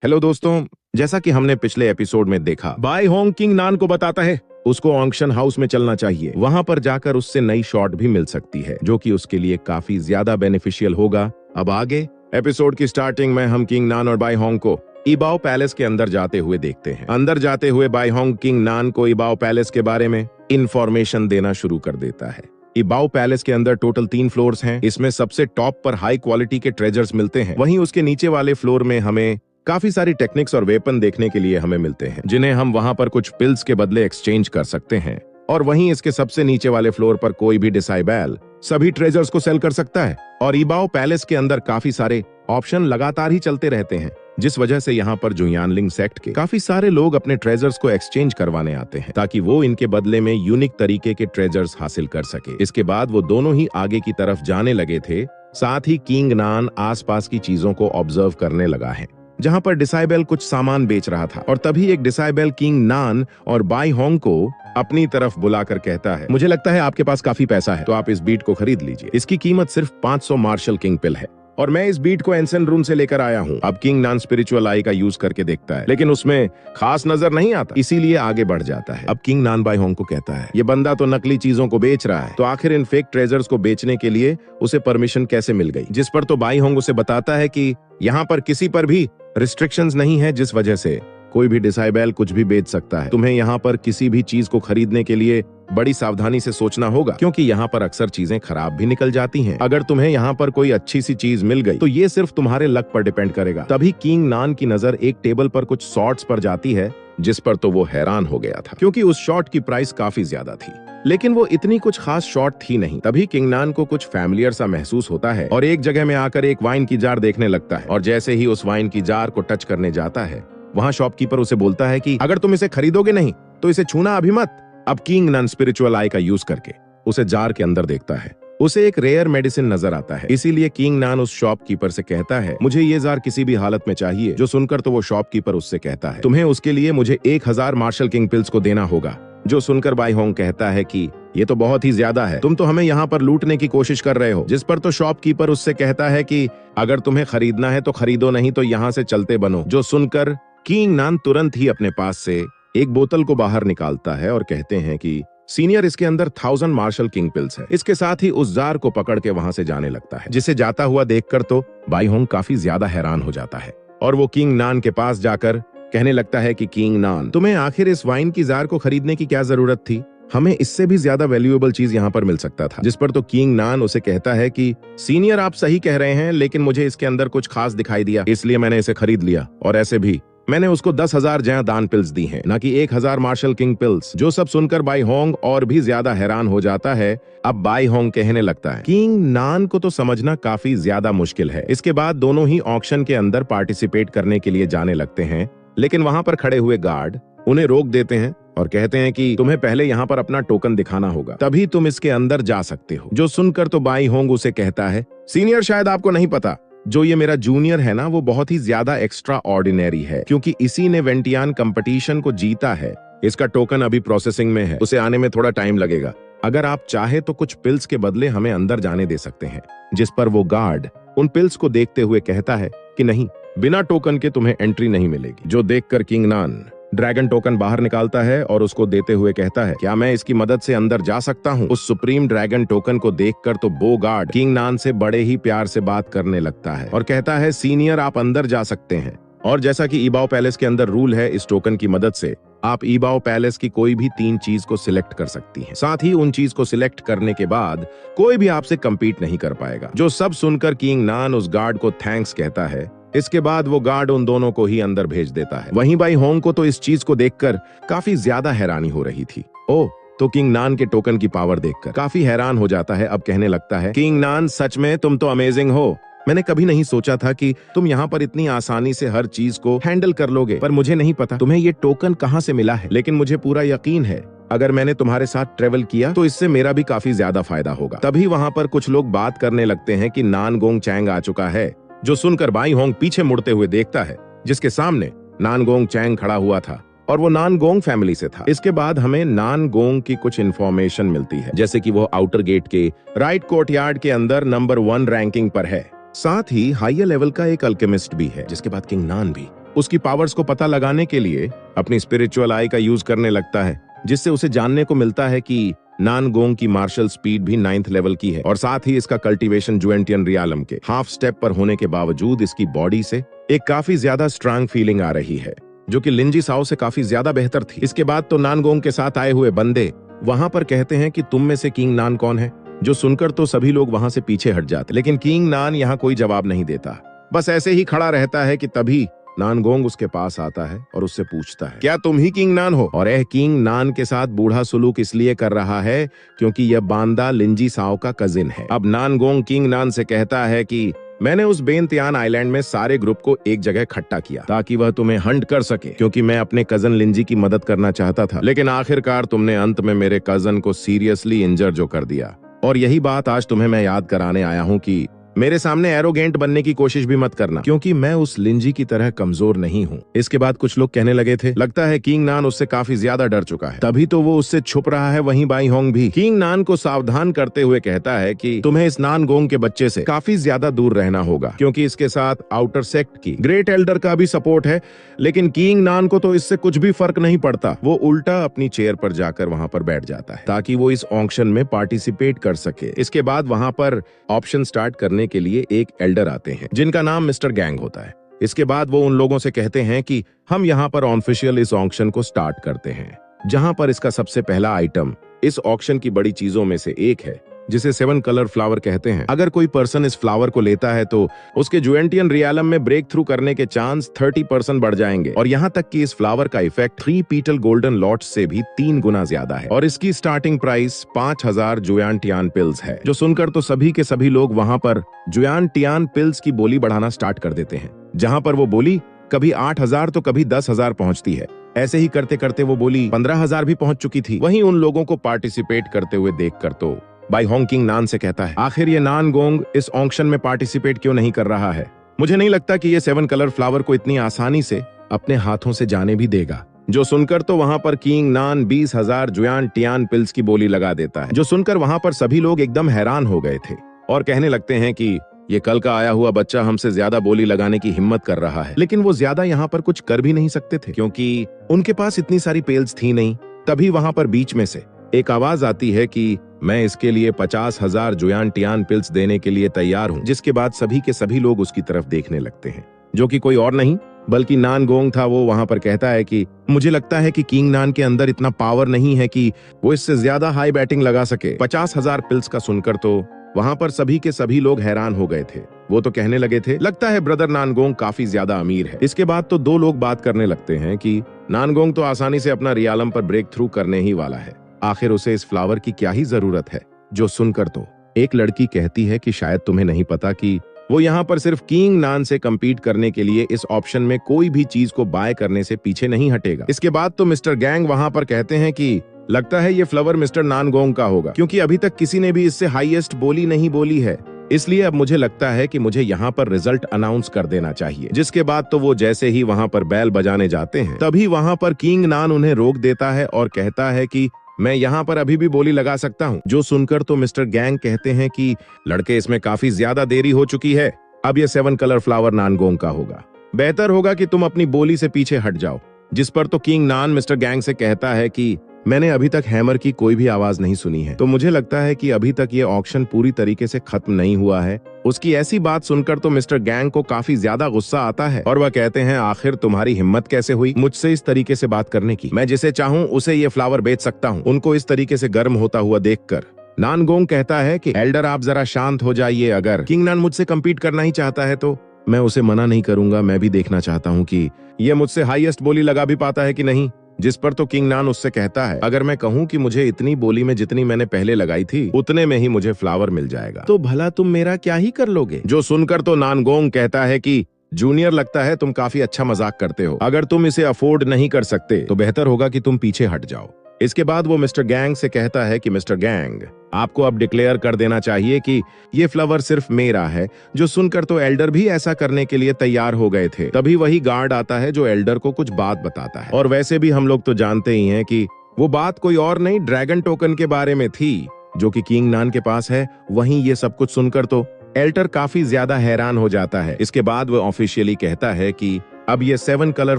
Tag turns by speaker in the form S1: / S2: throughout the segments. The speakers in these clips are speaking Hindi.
S1: हेलो दोस्तों, जैसा कि हमने पिछले एपिसोड में देखा, बाई होंग किंग नान को बताता है उसको ऑक्शन हाउस में चलना चाहिए। वहां पर जाकर उससे नई शॉट भी मिल सकती है जो कि उसके लिए काफी ज्यादा बेनिफिशियल होगा। अब आगे एपिसोड की स्टार्टिंग में हम किंग नान और बाई होंग को इबाओ पैलेस के अंदर जाते हुए देखते हैं। अंदर जाते हुए बाई होंग किंग नान को इबाओ पैलेस के बारे में इंफॉर्मेशन देना शुरू कर देता है। इबाओ पैलेस के अंदर टोटल 3 फ्लोर्स हैं। इसमें सबसे टॉप पर हाई क्वालिटी के ट्रेजर्स मिलते हैं। वहीं उसके नीचे वाले फ्लोर में हमें काफी सारी टेक्निक्स और वेपन देखने के लिए हमें मिलते हैं, जिन्हें हम वहां पर कुछ पिल्स के बदले एक्सचेंज कर सकते हैं। और वहीं इसके सबसे नीचे वाले फ्लोर पर कोई भी डिसाइबल सभी ट्रेजर्स को सेल कर सकता है। और इबाओ पैलेस के अंदर काफी सारे ऑप्शन लगातार ही चलते रहते हैं, जिस वजह से यहाँ पर जुयानलिंग सेक्ट के काफी सारे लोग अपने ट्रेजर्स को एक्सचेंज करवाने आते हैं ताकि वो इनके बदले में यूनिक तरीके के ट्रेजर्स हासिल कर सके। इसके बाद वो दोनों ही आगे की तरफ जाने लगे थे। साथ ही किंग नान आसपास की चीजों को ऑब्जर्व करने लगा है, जहां पर डिसाइबल कुछ सामान बेच रहा था। और तभी एक डिसाइबल किंग नान और बाई होंग को अपनी तरफ बुलाकर कहता है, मुझे लगता है आपके पास काफी पैसा है, तो आप इस बीट को खरीद लीजिए। इसकी कीमत सिर्फ 500 मार्शल किंग पिल है और मैं इस बीट को एंसन रूम से लेकर आया हूँ। अब किंग नान स्पिरिचुअल आई का यूज करके देखता है, लेकिन उसमें खास नजर नहीं आता, इसीलिए आगे बढ़ जाता है। अब किंग नान बाई होंग को कहता है, ये बंदा तो नकली चीजों को बेच रहा है, तो आखिर इन फेक ट्रेजर्स को बेचने के लिए उसे परमिशन कैसे मिल गई? जिस पर तो बाई होंग उसे बताता है कि यहाँ पर किसी पर भी रिस्ट्रिक्शंस नहीं है, जिस वजह से कोई भी डिसाइबल कुछ भी बेच सकता है। तुम्हें यहाँ पर किसी भी चीज को खरीदने के लिए बड़ी सावधानी से सोचना होगा, क्योंकि यहाँ पर अक्सर चीजें खराब भी निकल जाती हैं। अगर तुम्हें यहाँ पर कोई अच्छी सी चीज मिल गई तो ये सिर्फ तुम्हारे लक पर डिपेंड करेगा। तभी किंग नान की नजर एक टेबल पर कुछ शॉट्स पर जाती है, जिस पर तो वो हैरान हो गया था, क्योंकि उस शॉट की प्राइस काफी ज्यादा थी, लेकिन वो इतनी कुछ खास शॉट थी नहीं। तभी किंग नान को कुछ फैमिलियर सा महसूस होता है और एक जगह में आकर एक वाइन की जार देखने लगता है। और जैसे ही उस वाइन की जार को टच करने जाता है, वहां शॉपकीपर उसे बोलता है कि अगर तुम इसे खरीदोगे नहीं तो इसे छूना अभी मत। अब किंग नान स्पिरिचुअल आई का यूज करके उसे जार के अंदर देखता है। उसे एक रेयर मेडिसिन नजर आता है, इसीलिए किंग नान उस शॉपकीपर से कहता है, मुझे ये जार किसी भी हालत में चाहिए। जो सुनकर तो वो शॉपकीपर उससे कहता है, तुम्हें उसके लिए मुझे 1000 मार्शल किंग पिल्स को देना होगा। जो सुनकर बाई होंग कहता है कि ये तो बहुत ही ज्यादा है, तुम तो हमें यहाँ पर लूटने की कोशिश कर रहे हो। जिस पर तो शॉपकीपर उससे कहता है कि अगर तुम्हें खरीदना है तो खरीदो, नहीं तो यहाँ से चलते बनो। जो सुनकर किंग नान तुरंत ही अपने पास से एक बोतल को बाहर निकालता है और कहते हैं कि सीनियर, इसके अंदर 1000 मार्शल किंग पिल्स है। इसके साथ ही उस जार को पकड़ के वहां से जाने लगता है, जिसे जाता हुआ देखकर तो बाई होंग काफी ज्यादा हैरान हो जाता है और वो किंग नान के पास जाकर कहने लगता है कि किंग नान, तुम्हें आखिर इस वाइन की जार को खरीदने की क्या जरूरत थी? हमें इससे भी ज्यादा वैल्यूएबल चीज यहाँ पर मिल सकता था। जिस पर तो किंग नान उसे कहता है कि सीनियर, आप सही कह रहे हैं, लेकिन मुझे इसके अंदर कुछ खास दिखाई दिया, इसलिए मैंने इसे खरीद लिया। और ऐसे भी मैंने उसको 10,000 जया दान पिल्स दी हैं, न कि 1000 मार्शल किंग पिल्स। जो सब सुनकर बाई होंग और भी ज्यादा हैरान हो जाता है। अब बाई होंग कहने लगता है, किंग नान को तो समझना काफी ज्यादा मुश्किल है। इसके बाद दोनों ही ऑक्शन के अंदर पार्टिसिपेट करने के लिए जाने लगते हैं, लेकिन वहां पर खड़े हुए गार्ड उन्हें रोक देते हैं और कहते हैं कि तुम्हें पहले यहाँ पर अपना टोकन दिखाना होगा, तभी तुम इसके अंदर जा सकते हो। जो सुनकर तो बाई होंग उसे कहता है, सीनियर, शायद आपको नहीं पता, जो ये मेरा जूनियर है ना, वो बहुत ही ज्यादा एक्स्ट्रा ऑर्डिनरी है, क्योंकि इसी ने वेंटियान कंपटीशन को जीता है। इसका टोकन अभी प्रोसेसिंग में है, उसे आने में थोड़ा टाइम लगेगा। अगर आप चाहे तो कुछ पिल्स के बदले हमें अंदर जाने दे सकते हैं। जिस पर वो गार्ड उन पिल्स को देखते हुए कहता है कि नहीं, बिना टोकन के तुम्हें एंट्री नहीं मिलेगी। जो देखकर किंग नान ड्रैगन टोकन बाहर निकालता है और उसको देते हुए कहता है, क्या मैं इसकी मदद से अंदर जा सकता हूँ? उस सुप्रीम ड्रैगन टोकन को देखकर तो बो गार्ड किंग नान से बड़े ही प्यार से बात करने लगता है और कहता है, सीनियर, आप अंदर जा सकते हैं। और जैसा कि इबाओ पैलेस के अंदर रूल है, इस टोकन की मदद से आप इबाओ पैलेस की कोई भी 3 चीज को सिलेक्ट कर सकती हैं। साथ ही उन चीज को सिलेक्ट करने के बाद कोई भी आपसे कम्पीट नहीं कर पाएगा। जो सब सुनकर किंग नान उस गार्ड को थैंक्स कहता है। इसके बाद वो गार्ड उन दोनों को ही अंदर भेज देता है। वहीं बाई होंग को तो इस चीज को देखकर काफी ज्यादा हैरानी हो रही थी। ओह, तो किंग नान के टोकन की पावर देखकर काफी हैरान हो जाता है। अब कहने लगता है, किंग नान, सच में तुम तो अमेजिंग हो। मैंने कभी नहीं सोचा था कि तुम यहाँ पर इतनी आसानी से हर चीज को हैंडल कर लोगे, पर मुझे नहीं पता तुम्हें ये टोकन कहाँ से मिला है। लेकिन मुझे पूरा यकीन है अगर मैंने तुम्हारे साथ ट्रेवल किया तो इससे मेरा भी काफी ज्यादा फायदा होगा। तभी वहाँ पर कुछ लोग बात करने लगते हैं कि नान गोंग चैंग आ चुका है। जो सुनकर बाई होंग पीछे मुड़ते हुए देखता है, जिसके सामने नान गोंग चैंग खड़ा हुआ था और वो नान गोंग फैमिली से था। इसके बाद हमें नान गोंग की कुछ इन्फॉर्मेशन मिलती है, जैसे कि वो आउटर गेट के राइट कोर्टयार्ड के अंदर नंबर 1 रैंकिंग पर है। साथ ही हायर लेवल का एक अल्केमिस्ट भी है। जिसके बाद किंग नान भी उसकी पावर्स को पता लगाने के लिए अपनी स्पिरिचुअल आई का यूज करने लगता है, जिससे उसे जानने को मिलता है कि नानगोंग की मार्शल स्पीड भी 9th लेवल की है और साथ ही इसका कल्टीवेशन जुएंटियन रियालम के हाफ स्टेप पर होने के बावजूद इसकी बॉडी से एक काफी ज्यादा स्ट्रांग फीलिंग आ रही है, जो कि लिंजी साओ से काफी ज्यादा बेहतर थी। इसके बाद तो नानगोंग के साथ आए हुए बंदे वहां पर कहते हैं कि तुम में से किंग नान कौन है, जो सुनकर तो सभी लोग वहां से पीछे हट जाते, लेकिन किंग नान यहाँ कोई जवाब नहीं देता, बस ऐसे ही खड़ा रहता है कि तभी नानगोंग उसके पास आता है और उससे पूछता है, क्या तुम ही किंग नान हो? और यह किंग नान के साथ बूढ़ा सुलूक इसलिए कर रहा है क्योंकि यह बांदा लिंजी साओ का कजिन है। अब नानगोंग किंग नान से कहता है कि मैंने उस बेनतियान आइलैंड में सारे ग्रुप को एक जगह इकट्ठा किया ताकि वह तुम्हें हंट कर सके, क्योंकि मैं अपने कजन लिंजी की मदद करना चाहता था, लेकिन आखिरकार तुमने अंत में मेरे कजन को सीरियसली इंजर जो कर दिया। और यही बात आज तुम्हें मैं याद कराने आया हूँ कि मेरे सामने एरोगेंट बनने की कोशिश भी मत करना, क्योंकि मैं उस लिंजी की तरह कमजोर नहीं हूँ। इसके बाद कुछ लोग कहने लगे थे, लगता है किंग नान उससे काफी ज्यादा डर चुका है, तभी तो वो उससे छुप रहा है। वहीं बाई होंग भी किंग नान को सावधान करते हुए कहता है कि तुम्हें इस नानगोंग के बच्चे से काफी ज्यादा दूर रहना होगा, क्योंकि इसके साथ आउटर सेक्ट की ग्रेट एल्डर का भी सपोर्ट है। लेकिन किंग नान को तो इससे कुछ भी फर्क नहीं पड़ता, वो उल्टा अपनी चेयर पर जाकर वहां पर बैठ जाता है ताकि वो इस ऑक्शन में पार्टिसिपेट कर सके। इसके बाद वहां पर ऑप्शन स्टार्ट करने के लिए एक एल्डर आते हैं जिनका नाम मिस्टर गैंग होता है। इसके बाद वो उन लोगों से कहते हैं कि हम यहाँ पर ऑफिशियल इस ऑक्शन को स्टार्ट करते हैं, जहां पर इसका सबसे पहला आइटम इस ऑक्शन की बड़ी चीजों में से एक है, जिसे 7 कलर फ्लावर कहते हैं। अगर कोई पर्सन इस फ्लावर को लेता है तो उसके जुएंटियन रियालम में ब्रेक थ्रू करने के चांस 30% बढ़ जाएंगे, और यहाँ तक कि इस फ्लावर का इफेक्ट 3 पीटल गोल्डन लॉट्स से भी 3 गुना ज्यादा है, और इसकी स्टार्टिंग प्राइस 5000 जुआन पिल्स है। जो सुनकर तो सभी के सभी लोग वहां पर जुआन पिल्स की बोली बढ़ाना स्टार्ट कर देते हैं, जहां पर वो बोली कभी 8000 तो कभी 10,000 पहुंचती है। ऐसे ही करते करते वो बोली 15,000 भी पहुंच चुकी थी। वहीं उन लोगों को पार्टिसिपेट करते हुए देखकर तो बाई होंग किंग नान से कहता है, आखिर ये नानगोंग इस ऑक्शन में पार्टिसिपेट क्यों नहीं कर रहा है? मुझे नहीं लगता कि ये 7 कलर फ्लावर को इतनी आसानी से अपने हाथों से जाने भी देगा। जो सुनकर तो वहां पर किंग नान 20,000 जुआन पिल्स की बोली लगा देता है। जो सुनकर वहां पर सभी लोग एकदम हैरान हो गए थे और कहने लगते हैं कि ये कल का आया हुआ बच्चा हमसे ज्यादा बोली लगाने की हिम्मत कर रहा है, लेकिन वो ज्यादा यहाँ पर कुछ कर भी नहीं सकते थे क्योंकि उनके पास इतनी सारी पेल्स थी नहीं। तभी वहां पर बीच में से एक आवाज आती है कि मैं इसके लिए 50,000 जुआन पिल्स देने के लिए तैयार हूँ। जिसके बाद सभी के सभी लोग उसकी तरफ देखने लगते हैं, जो कि कोई और नहीं बल्कि नानगोंग था। वो वहां पर कहता है कि मुझे लगता है कि किंग नान के अंदर इतना पावर नहीं है कि वो इससे ज्यादा हाई बैटिंग लगा सके। 50,000 पिल्स का सुनकर तो वहां पर सभी के सभी लोग हैरान हो गए थे। वो तो कहने लगे थे, लगता है ब्रदर नानगोंग काफी ज्यादा अमीर है। इसके बाद तो 2 लोग बात करने लगते हैं कि नानगोंग तो आसानी से अपना रियालम पर ब्रेक थ्रू करने ही वाला है, आखिर उसे इस फ्लावर की क्या ही जरूरत है। जो सुनकर तो एक लड़की कहती है कि शायद तुम्हें नहीं पता कि वो यहाँ पर सिर्फ किंग नान से compete करने के लिए इस ऑप्शन में कोई भी चीज को बाय करने से पीछे नहीं हटेगा। इसके बाद तो मिस्टर गैंग वहां पर कहते हैं कि लगता है ये फ्लावर मिस्टर नानगोंग का होगा, क्योंकि अभी तक किसी ने भी इससे हाईएस्ट बोली नहीं बोली है। इसलिए अब मुझे लगता है कि मुझे यहाँ पर रिजल्ट अनाउंस कर देना चाहिए। जिसके बाद तो वो जैसे ही वहां पर बैल बजाने जाते हैं, तभी वहां पर किंग नान उन्हें रोक देता है और कहता है कि मैं यहाँ पर अभी भी बोली लगा सकता हूँ। जो सुनकर तो मिस्टर गैंग कहते हैं कि लड़के, इसमें काफी ज्यादा देरी हो चुकी है, अब ये 7 कलर फ्लावर नानगोंग का होगा, बेहतर होगा कि तुम अपनी बोली से पीछे हट जाओ। जिस पर तो किंग नान मिस्टर गैंग से कहता है कि मैंने अभी तक हैमर की कोई भी आवाज नहीं सुनी है, तो मुझे लगता है कि अभी तक ये ऑक्शन पूरी तरीके से खत्म नहीं हुआ है। उसकी ऐसी बात सुनकर तो मिस्टर गैंग को काफी ज्यादा गुस्सा आता है और वह कहते हैं, आखिर तुम्हारी हिम्मत कैसे हुई मुझसे इस तरीके से बात करने की? मैं जिसे चाहूँ उसे ये फ्लावर बेच सकता हूँ। उनको इस तरीके से गर्म होता हुआ देखकर नानगोंग कहता है कि एल्डर, आप जरा शांत हो जाइए। अगर किंग नान मुझसे कम्पीट करना ही चाहता है तो मैं उसे मना नहीं करूंगा। मैं भी देखना चाहता हूँ कि ये मुझसे हाईएस्ट बोली लगा भी पाता है कि नहीं। जिस पर तो किंग नान उससे कहता है, अगर मैं कहूँ कि मुझे इतनी बोली में जितनी मैंने पहले लगाई थी उतने में ही मुझे फ्लावर मिल जाएगा, तो भला तुम मेरा क्या ही कर लोगे? जो सुनकर तो नानगोंग कहता है कि जूनियर, लगता है तुम काफी अच्छा मजाक करते हो। अगर तुम इसे अफोर्ड नहीं कर सकते तो बेहतर होगा कि तुम पीछे हट जाओ। इसके बाद वो मिस्टर गैंग से कहता है कि मिस्टर गैंग, आपको अब डिक्लेयर कर देना चाहिए कि ये फ्लावर सिर्फ मेरा है। जो सुनकर तो एल्डर भी ऐसा करने के लिए तैयार हो गए थे। तभी वही गार्ड आता है जो एल्डर को कुछ बात बताता है, और वैसे भी हम लोग तो जानते ही हैं कि वो बात कोई और नहीं, ड्रैगन टोकन के बारे में थी जो कि किंग नान के पास है। वहीं ये सब कुछ सुनकर तो एल्डर काफी ज्यादा हैरान हो जाता है। इसके बाद वो ऑफिशियली कहता है कि अब ये 7 कलर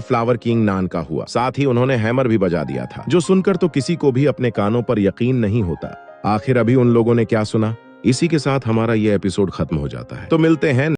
S1: फ्लावर किंग नान का हुआ। साथ ही उन्होंने हैमर भी बजा दिया था, जो सुनकर तो किसी को भी अपने कानों पर यकीन नहीं होता। आखिर अभी उन लोगों ने क्या सुना? इसी के साथ हमारा ये एपिसोड खत्म हो जाता है। तो मिलते हैं